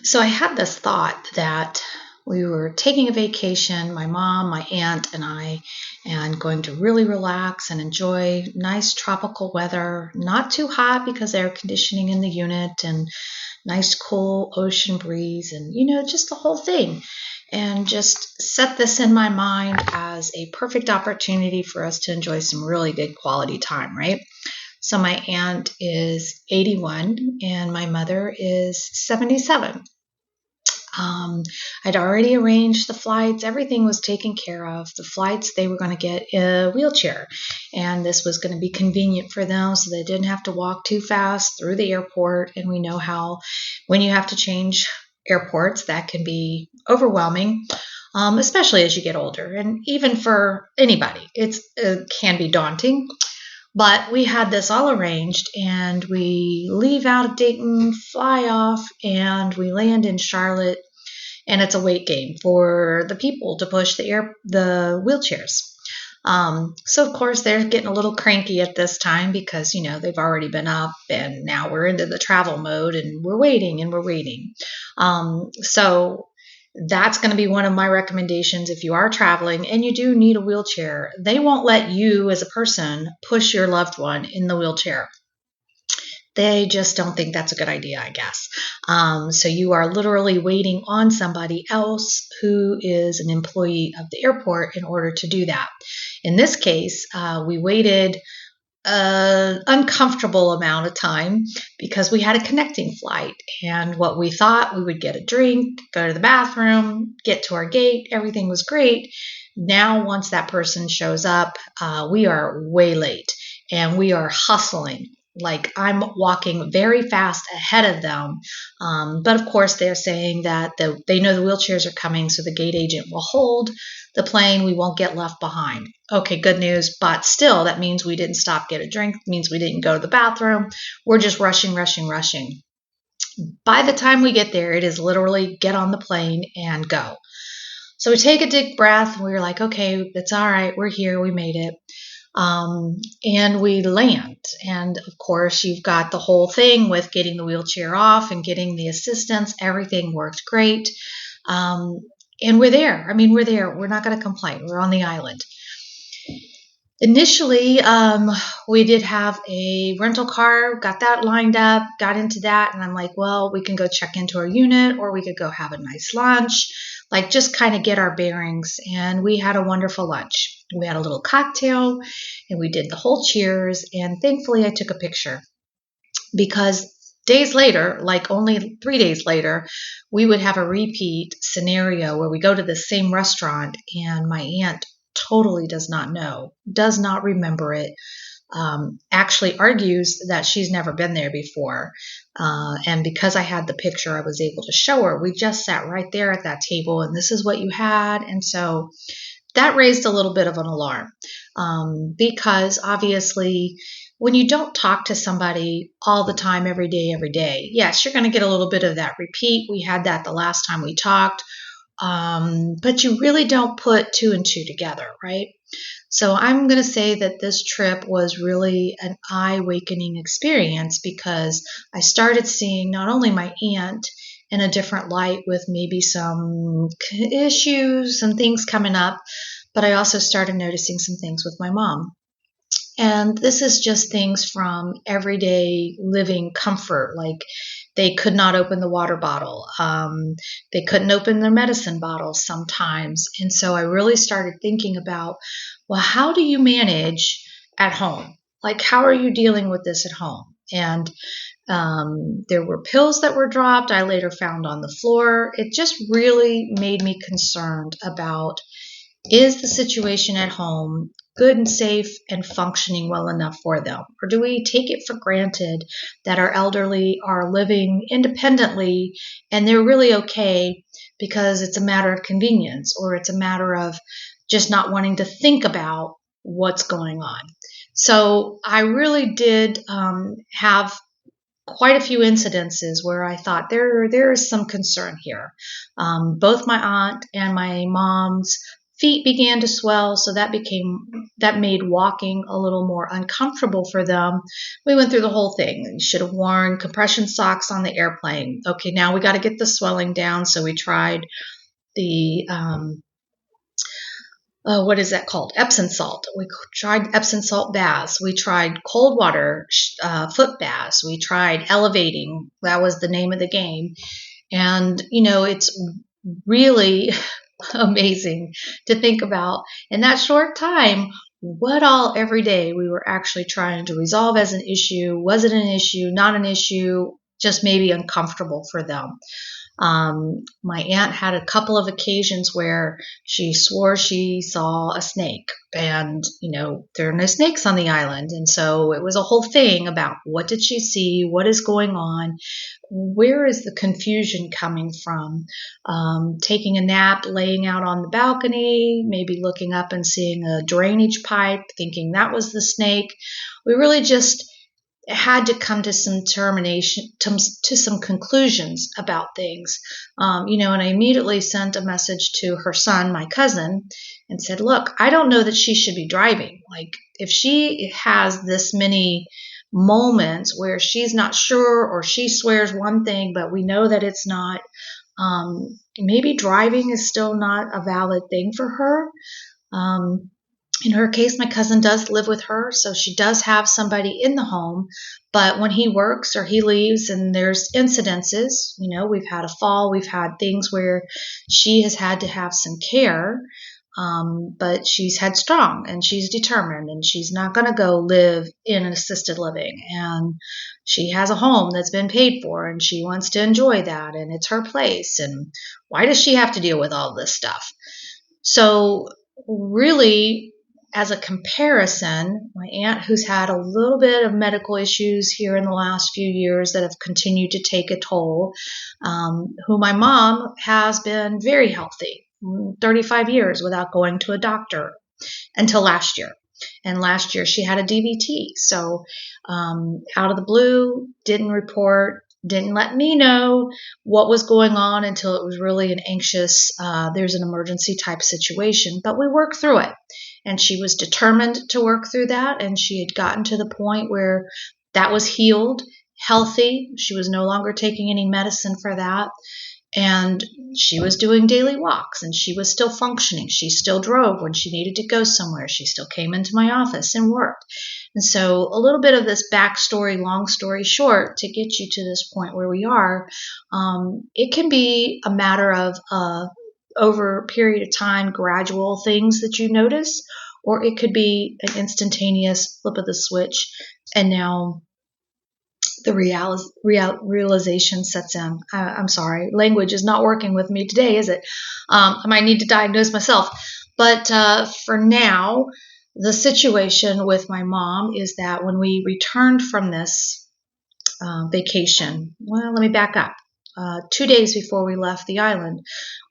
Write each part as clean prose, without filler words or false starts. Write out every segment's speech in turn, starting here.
So I had this thought that we were taking a vacation, my mom, my aunt, and I, and going to really relax and enjoy nice tropical weather, not too hot because air conditioning in the unit, and nice cool ocean breeze, and just the whole thing. And just set this in my mind as a perfect opportunity for us to enjoy some really good quality time, right? So my aunt is 81 and my mother is 77. I'd already arranged the flights. Everything was taken care of. The flights, they were going to get a wheelchair, and this was going to be convenient for them so they didn't have to walk too fast through the airport. And we know how when you have to change airports, that can be overwhelming, especially as you get older. And even for anybody, it can be daunting. But we had this all arranged, and we leave out of Dayton, fly off, and we land in Charlotte, and it's a wait game for the people to push the wheelchairs. So of course they're getting a little cranky at this time because they've already been up, and now we're into the travel mode, and we're waiting and we're waiting. So that's going to be one of my recommendations. If you are traveling and you do need a wheelchair, they won't let you as a person push your loved one in the wheelchair. They just don't think that's a good idea, I guess. So you are literally waiting on somebody else who is an employee of the airport in order to do that. In this case, we waited an uncomfortable amount of time because we had a connecting flight, and what we thought, we would get a drink, go to the bathroom, get to our gate, everything was great. Now once that person shows up, we are way late and we are hustling. Like, I'm walking very fast ahead of them. But of course they're saying that they know the wheelchairs are coming, so the gate agent will hold the plane. We won't get left behind. Okay, good news. But still, that means we didn't stop, get a drink, means we didn't go to the bathroom. We're just rushing. By the time we get there, it is literally get on the plane and go. So we take a deep breath, and we're like, okay, it's all right. We're here. We made it. And we land. And of course, you've got the whole thing with getting the wheelchair off and getting the assistance. Everything worked great. And we're there. I mean, we're there. We're not going to complain. We're on the island. Initially, we did have a rental car, got that lined up, got into that. And I'm like, well, we can go check into our unit, or we could go have a nice lunch, like just kind of get our bearings. And we had a wonderful lunch. We had a little cocktail, and we did the whole cheers. And thankfully, I took a picture because days later, like only 3 days later, we would have a repeat scenario where we go to the same restaurant, and my aunt totally does not know, does not remember it, actually argues that she's never been there before. And because I had the picture, I was able to show her. We just sat right there at that table, and this is what you had. And so that raised a little bit of an alarm, because obviously when you don't talk to somebody all the time, every day, yes, you're going to get a little bit of that repeat. We had that the last time we talked. But you really don't put two and two together, right? So I'm going to say that this trip was really an eye-awakening experience, because I started seeing not only my aunt in a different light with maybe some issues and things coming up, but I also started noticing some things with my mom. And this is just things from everyday living comfort, like they could not open the water bottle. They couldn't open their medicine bottles sometimes. And so I really started thinking about, well, how do you manage at home? Like, how are you dealing with this at home? And there were pills that were dropped, I later found on the floor. It just really made me concerned about, is the situation at home good and safe and functioning well enough for them? Or do we take it for granted that our elderly are living independently and they're really okay because it's a matter of convenience, or it's a matter of just not wanting to think about what's going on? So I really did have quite a few incidences where I thought there is some concern here. Both my aunt and my mom's feet began to swell, so that made walking a little more uncomfortable for them. We went through the whole thing. You should have worn compression socks on the airplane. Okay, now we got to get the swelling down, so we tried the what is that called? Epsom salt. We tried Epsom salt baths. We tried cold water foot baths. We tried elevating. That was the name of the game. And, it's really amazing to think about in that short time what all every day we were actually trying to resolve as an issue. Was it an issue? Not an issue? Just maybe uncomfortable for them. My aunt had a couple of occasions where she swore she saw a snake, and there are no snakes on the island, and so it was a whole thing about what did she see, what is going on, where is the confusion coming from. Taking a nap, laying out on the balcony, maybe looking up and seeing a drainage pipe, thinking that was the snake. We really just had to come to some to some conclusions about things. And I immediately sent a message to her son, my cousin, and said, look, I don't know that she should be driving. Like, if she has this many moments where she's not sure, or she swears one thing, but we know that it's not, maybe driving is still not a valid thing for her. In her case, my cousin does live with her, so she does have somebody in the home. But when he works or he leaves and there's incidences, we've had a fall, we've had things where she has had to have some care, but she's headstrong and she's determined, and she's not going to go live in an assisted living. And she has a home that's been paid for, and she wants to enjoy that, and it's her place. And why does she have to deal with all this stuff? So really, as a comparison, my aunt, who's had a little bit of medical issues here in the last few years that have continued to take a toll, who my mom has been very healthy, 35 years without going to a doctor until last year. And last year she had a DVT. So out of the blue, didn't report, didn't let me know what was going on until it was really an anxious, there's an emergency type situation. But we worked through it. And she was determined to work through that. And she had gotten to the point where that was healed, healthy. She was no longer taking any medicine for that. And she was doing daily walks, and she was still functioning. She still drove when she needed to go somewhere. She still came into my office and worked. And so a little bit of this backstory, long story short, to get you to this point where we are, it can be a matter of over a period of time, gradual things that you notice, or it could be an instantaneous flip of the switch, and now the realization sets in. I'm sorry, language is not working with me today, is it? I might need to diagnose myself. But for now, the situation with my mom is that when we returned from this vacation, well, let me back up. 2 days before we left the island,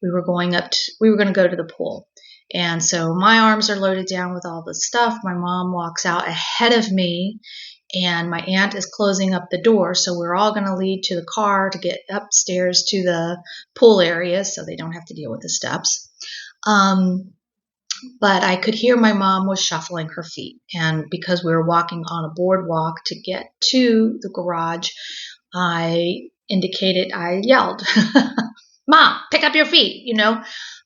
we were going to go to the pool. And so my arms are loaded down with all this stuff. My mom walks out ahead of me, and my aunt is closing up the door. So we're all going to lead to the car to get upstairs to the pool area so they don't have to deal with the steps. But I could hear my mom was shuffling her feet. And because we were walking on a boardwalk to get to the garage, I yelled, Mom, pick up your feet,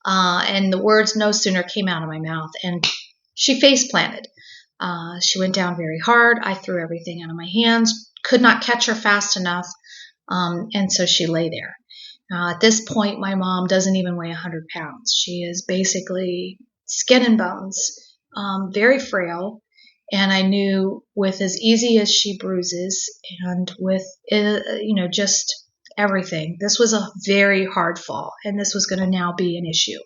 and the words no sooner came out of my mouth, and she face planted. She went down very hard. I threw everything out of my hands, could not catch her fast enough, and so she lay there. At this point, my mom doesn't even weigh 100 pounds. She is basically skin and bones, very frail. And I knew with as easy as she bruises and with, just everything, this was a very hard fall, and this was going to now be an issue.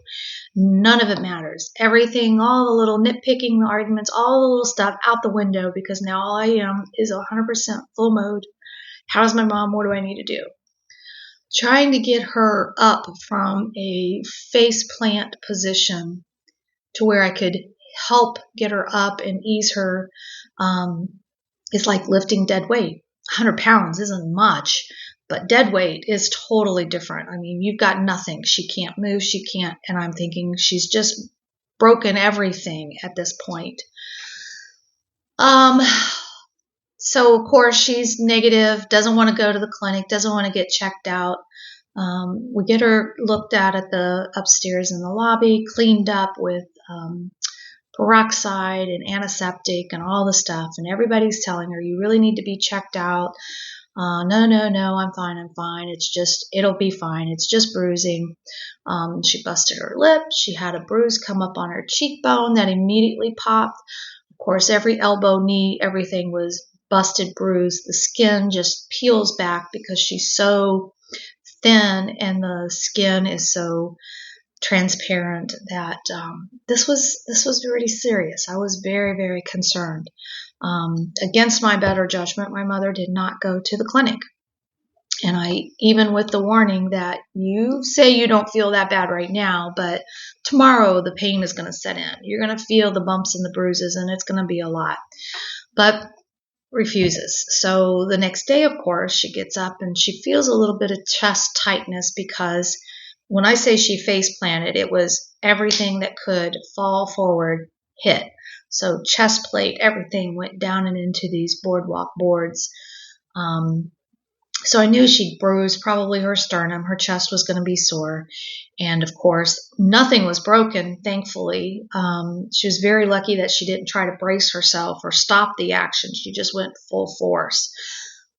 None of it matters. Everything, all the little nitpicking arguments, all the little stuff out the window, because now all I am is 100% full mode. How's my mom? What do I need to do? Trying to get her up from a face plant position to where I could help get her up and ease her is like lifting dead weight. 100 pounds isn't much, but dead weight is totally different. I mean, you've got nothing. She can't move. She can't. And I'm thinking she's just broken everything at this point. So of course she's negative, doesn't want to go to the clinic, doesn't want to get checked out. We get her looked at the upstairs in the lobby, cleaned up with peroxide and antiseptic and all the stuff. And everybody's telling her, you really need to be checked out. No, I'm fine. It'll be fine. It's just bruising. She busted her lip. She had a bruise come up on her cheekbone that immediately popped. Of course, every elbow, knee, everything was busted, bruised. The skin just peels back because she's so thin and the skin is so transparent that this was really serious. I was very, very concerned. Against my better judgment, my mother did not go to the clinic. And even with the warning that you say you don't feel that bad right now, but tomorrow the pain is going to set in. You're going to feel the bumps and the bruises, and it's going to be a lot. But refuses. So the next day, of course, she gets up and she feels a little bit of chest tightness because when I say she face planted, it was everything that could fall forward hit. So chest plate, everything went down and into these boardwalk boards. So I knew she'd bruised probably her sternum. Her chest was going to be sore. And of course, nothing was broken, thankfully. She was very lucky that she didn't try to brace herself or stop the action. She just went full force.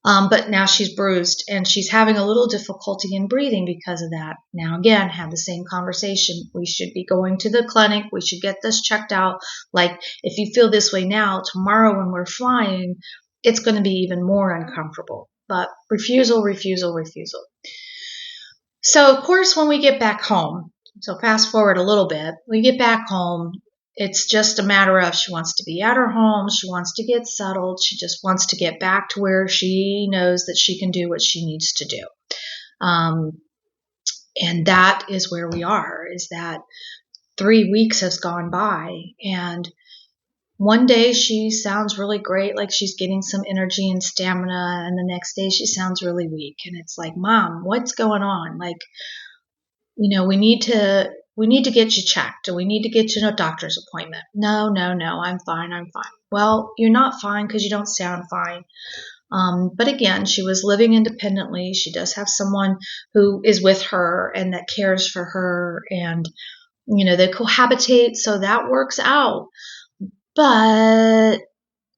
But now she's bruised and she's having a little difficulty in breathing because of that. Now, again, have the same conversation. We should be going to the clinic. We should get this checked out. Like, if you feel this way now, tomorrow when we're flying, it's going to be even more uncomfortable. But refusal. So, of course, when we get back home, so fast forward a little bit, we get back home, it's just a matter of she wants to be at her home, she wants to get settled, she just wants to get back to where she knows that she can do what she needs to do. And that is where we are, is that 3 weeks has gone by, and one day she sounds really great, like she's getting some energy and stamina, and the next day she sounds really weak. And it's like, Mom, what's going on? Like, we need to get you checked, or we need to get you a doctor's appointment. No, I'm fine. Well, you're not fine because you don't sound fine. But again, she was living independently. She does have someone who is with her and that cares for her, and they cohabitate, so that works out. But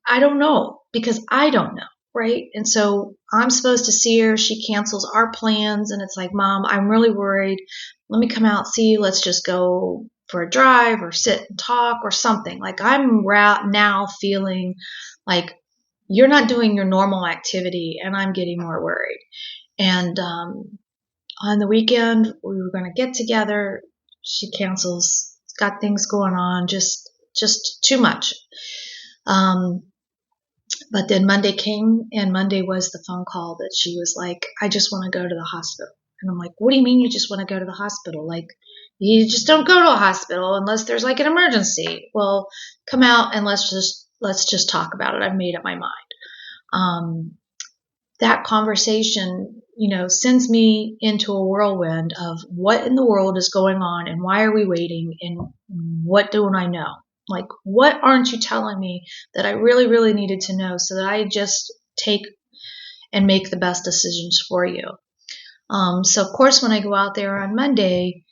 I don't know, because I don't know, right? And so I'm supposed to see her. She cancels our plans, and it's like, Mom, I'm really worried. Let me come out, see you. Let's just go for a drive or sit and talk or something. Like, I'm now feeling like you're not doing your normal activity, and I'm getting more worried. And on the weekend, we were going to get together. She cancels. Got things going on, just too much. But then Monday came, and Monday was the phone call that she was like, I just want to go to the hospital. And I'm like, what do you mean you just want to go to the hospital? Like, you just don't go to a hospital unless there's like an emergency. Well, come out and let's just talk about it. I've made up my mind. That conversation, sends me into a whirlwind of what in the world is going on, and why are we waiting, and what don't I know? Like, what aren't you telling me that I really, really needed to know, so that I just take and make the best decisions for you? So of course, when I go out there on Monday,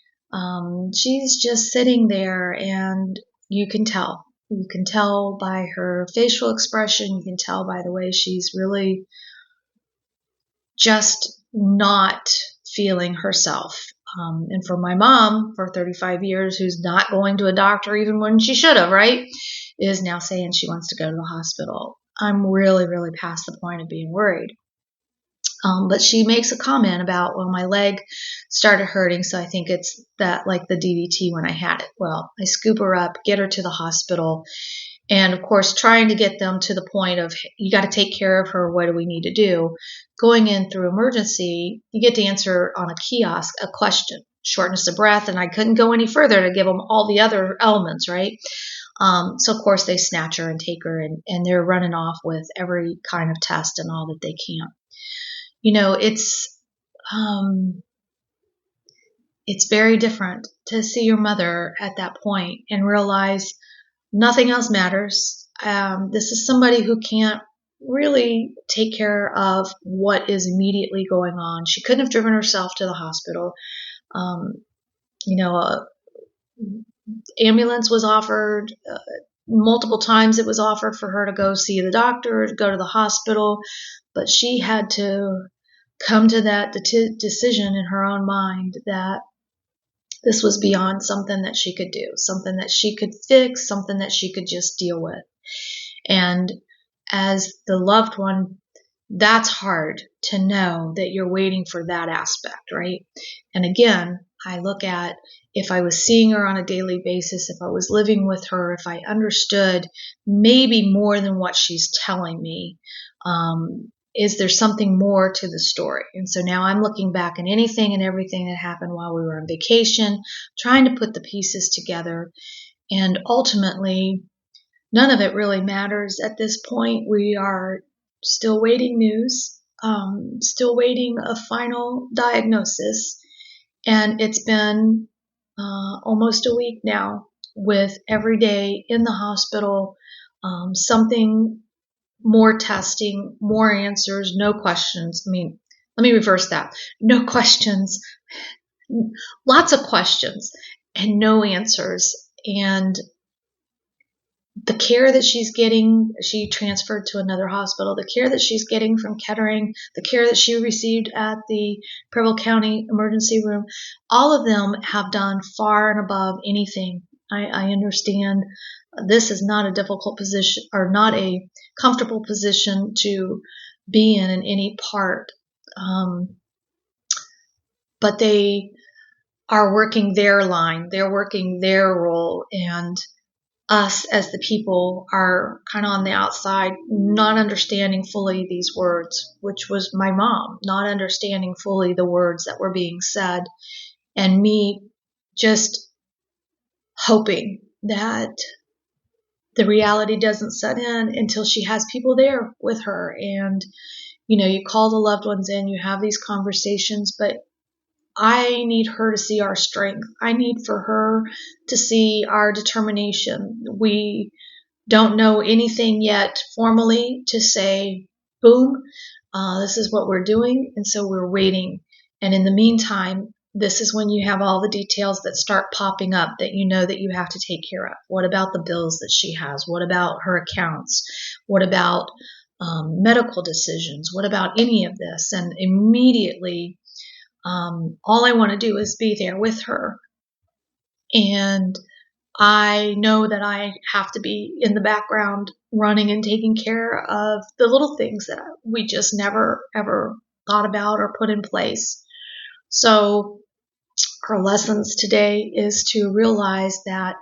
she's just sitting there, and you can tell. You can tell by her facial expression. You can tell by the way she's really just not feeling herself. And for my mom, for 35 years, who's not going to a doctor even when she should have, right, is now saying she wants to go to the hospital. I'm really, really past the point of being worried. But she makes a comment about, well, my leg started hurting, so I think it's that, like the DVT when I had it. Well, I scoop her up, get her to the hospital, and of course, trying to get them to the point of, you got to take care of her, what do we need to do? Going in through emergency, you get to answer on a kiosk a question, shortness of breath, and I couldn't go any further to give them all the other elements, right? So of course they snatch her and take her, and they're running off with every kind of test and all that they can. It's it's very different to see your mother at that point and realize nothing else matters. This is somebody who can't really take care of what is immediately going on. She couldn't have driven herself to the hospital. Um, you know, ambulance was offered multiple times. It was offered for her to go see the doctor, to go to the hospital, but she had to come to that decision in her own mind that this was beyond something that she could do, something that she could fix, something that she could just deal with. And as the loved one, that's hard to know that you're waiting for that aspect, right? And again, I look at if I was seeing her on a daily basis, if I was living with her, if I understood maybe more than what she's telling me, is there something more to the story? And so now I'm looking back at anything and everything that happened while we were on vacation, trying to put the pieces together. And ultimately, none of it really matters at this point. We are still waiting news, still waiting a final diagnosis. And it's been almost a week now with every day in the hospital, something more testing, more answers, no questions. I mean, let me reverse that. No questions, lots of questions and no answers. And the care that she's getting, she transferred to another hospital, the care that she's getting from Kettering, the care that she received at the Preble County emergency room, all of them have done far and above anything. I understand this is not a difficult position or not a comfortable position to be in any part. But they are working their line, they're working their role, and us as the people are kind of on the outside, not understanding fully these words, which was my mom, not understanding fully the words that were being said, and me just hoping that the reality doesn't set in until she has people there with her. And, you know, you call the loved ones in, you have these conversations, but I need her to see our strength. I need for her to see our determination. We don't know anything yet formally to say, boom, this is what we're doing. And so we're waiting. And in the meantime, this is when you have all the details that start popping up that you know that you have to take care of. What about the bills that she has? What about her accounts? What about medical decisions? What about any of this? And immediately, all I want to do is be there with her. And I know that I have to be in the background running and taking care of the little things that we just never, ever thought about or put in place. So our lessons today is to realize that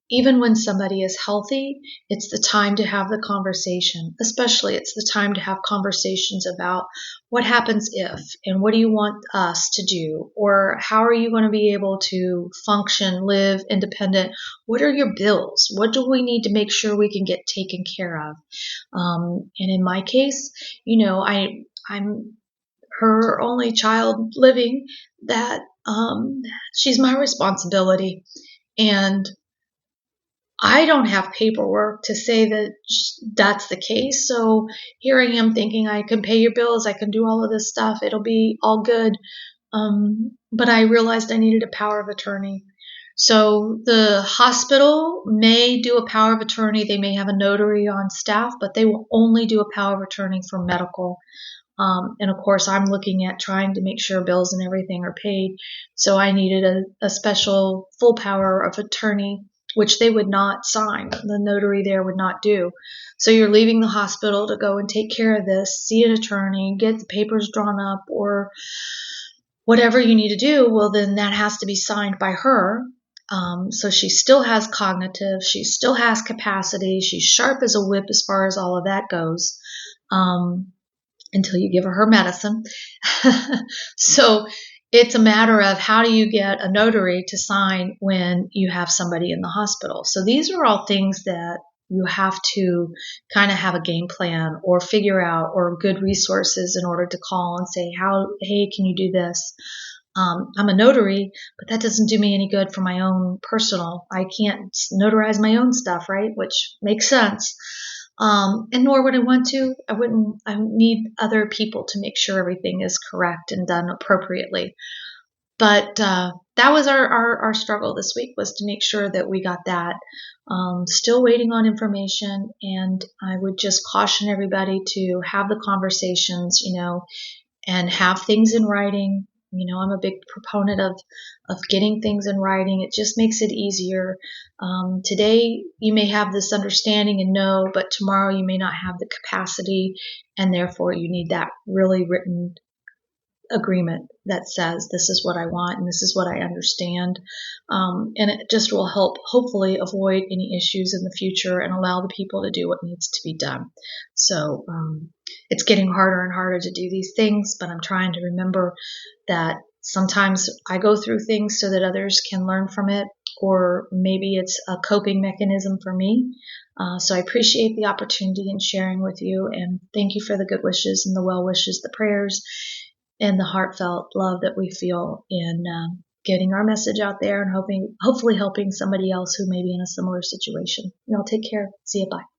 even when somebody is healthy, it's the time to have the conversation. Especially, it's the time to have conversations about what happens if, and what do you want us to do, or how are you going to be able to function, live independent? What are your bills? What do we need to make sure we can get taken care of? And in my case, you know, I'm her only child living, that she's my responsibility. And I don't have paperwork to say that that's the case. So here I am thinking I can pay your bills, I can do all of this stuff, it'll be all good. But I realized I needed a power of attorney. So the hospital may do a power of attorney. They may have a notary on staff, but they will only do a power of attorney for medical. And of course, I'm looking at trying to make sure bills and everything are paid. So I needed a special full power of attorney, which they would not sign. The notary there would not do. So you're leaving the hospital to go and take care of this, see an attorney, get the papers drawn up, or whatever you need to do. Well, then that has to be signed by her. So she still has cognitive, she still has capacity, she's sharp as a whip as far as all of that goes. Until you give her medicine. So it's a matter of how do you get a notary to sign when you have somebody in the hospital. So these are all things that you have to kind of have a game plan or figure out, or good resources in order to call and say, hey, can you do this? I'm a notary, but that doesn't do me any good for my own personal. I can't notarize my own stuff, right? Which makes sense. And nor would I want to. I need other people to make sure everything is correct and done appropriately. But that was our struggle this week, was to make sure that we got that. Still waiting on information, and I would just caution everybody to have the conversations, and have things in writing. I'm a big proponent of getting things in writing. It just makes it easier. Today you may have this understanding and know, but tomorrow you may not have the capacity, and therefore you need that really written agreement that says this is what I want and this is what I understand. And it just will help hopefully avoid any issues in the future and allow the people to do what needs to be done. So it's getting harder and harder to do these things, but I'm trying to remember that sometimes I go through things so that others can learn from it, or maybe it's a coping mechanism for me. So I appreciate the opportunity in sharing with you, and thank you for the good wishes and the well wishes, the prayers, and the heartfelt love that we feel in getting our message out there and hopefully helping somebody else who may be in a similar situation. Y'all take care. See you. Bye.